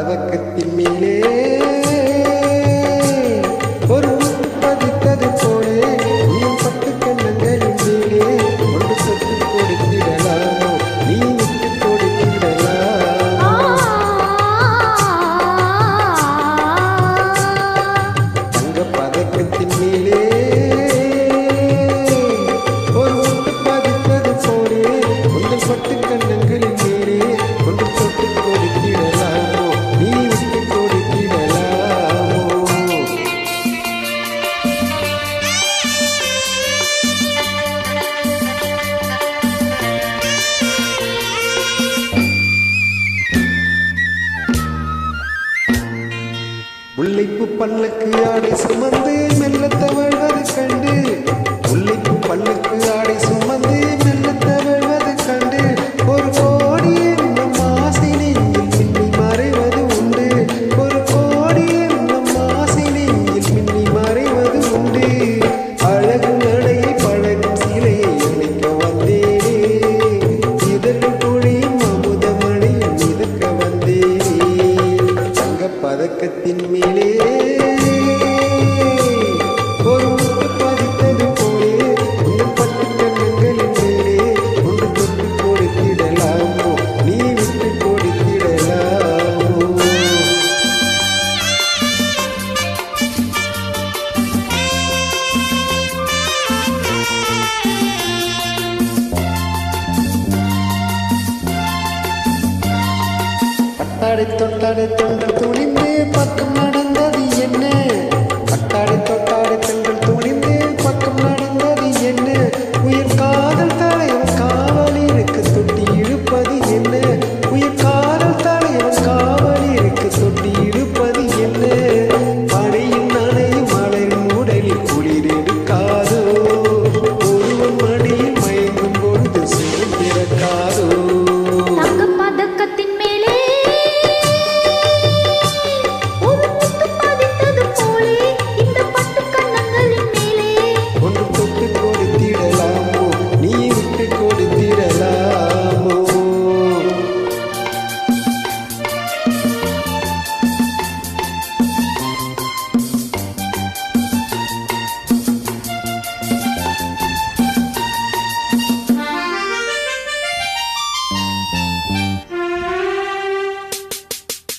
பதக்கத்தின் மேலே ஒரு முத்து பதித்தது போலே இன்னும் பட்டு கண்ணங்களின் மேலே ஒன்று தொட்டு கொடுத்திடலாமோ நீ விட்டு கொடுத்திடலாமோ தங்க பதக்கத்தின் மேலே ஒரு முத்து பதித்தது போலே ஒன்று பட்டு கண்ணங்களின் மேலே ஒன்று தொட்டு கொடுத்திடலாமோ நீ விட்டு கொடுத்திடலாமோ முல்லைப்பூ பல்லக்கு ஆடை சுமந்து மெல்ல தவழ்வது கண்டு முல்லைப்பூ பல்லக்கு ஆடை சுமந்து மெல்ல தவழ்வது கண்டு ஒரு கோடி என்னும் ஆசினியில் மின்னி மறைவது உண்டு ஒரு கோடி என்னும் ஆசினியில் மின்னி மறைவது உண்டு அழகு நடையை பழகும் சிலையை இணைக்க வந்தேனே இதழும் பொழியும் அமுதமணியும் மிதக்க வந்தேனே தங்க பதக்கத்தின் மேலே ஒரு முத்து பதித்தது போலே இன்னும் பட்டு கண்ணங்களின் மேலே ஒன்று தொட்டு கொடுத்திடலாமோ நீ விட்டு கொடுத்திடலாமோ பட்டாடை தொட்டாடை தொண்டல் துணிந்து பக்கம் நடந்தது என்ன பட்டாடை தொட்டாடை தொண்டல் துணிந்து பக்கம் நடந்தது என்ன உயிர் காதல் தலைவன் காவலிருக்கு தொட்டி இழுப்பது என்ன உயிர் காதல் தலைவன் காவலிருக்கு தொட்டி இழுப்பது என்ன படையும் நனையும் மலரும் உடலில் குளிர் எடுக்காதோ ஒருவன் மடியில் மயங்கும் பொழுது சுகம் பிறக்காதோ பதக்கத்தின் மேலே ஒரு முத்து பதித்தது போலே இந்த பட்டு கண்ணங்களின் மேலே ஒன்று தொட்டு கொடுத்திடலாமோ நீ விட்டு கொடுத்திடலாமோ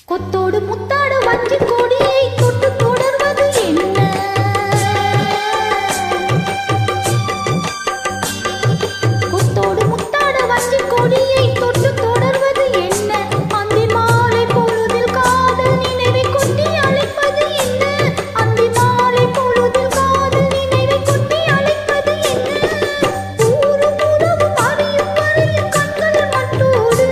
கொத்தோடு முத்தாடு வஞ்சி கொடியை தொட்டு தொடர்வது என்ன கொத்தோடு முத்தாடு வஞ்சி கொடியை தொட்டு தொடர்வது என்ன அந்தி மாலை பொழுதில் காதல் நினைவை கொட்டி அழைப்பது என்ன அந்தி மாலை பொழுதில் காதல் நினைவை கொட்டி அழைப்பது என்ன ஊரும் உறவும் அறியும் வரையில் கண்கள் மட்டோடு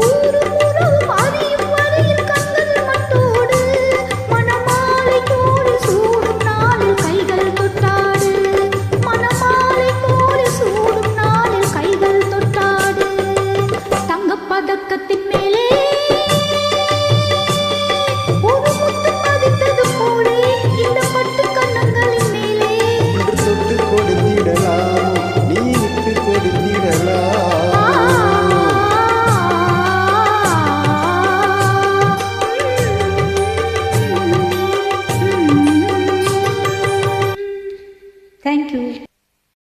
ஊரும் உறவும் அறியும் வரையில் கண்கள் மட்டோடு மணமாலை தோடு சூடும் நாளில் கைகள் தொட்டாடு மணமாலை தோடு சூடும் நாளில் கைகள் தொட்டாடு தங்கப் பதக்கத்தின் மேலே ஒரு முத்து பதித்தது போலே இந்த பட்டு கண்ணங்களின் மேலே ஒன்று தொட்டு கொடுத்திடலாமோ நீ விட்டு கொடுத்திடலாமோ Thank you.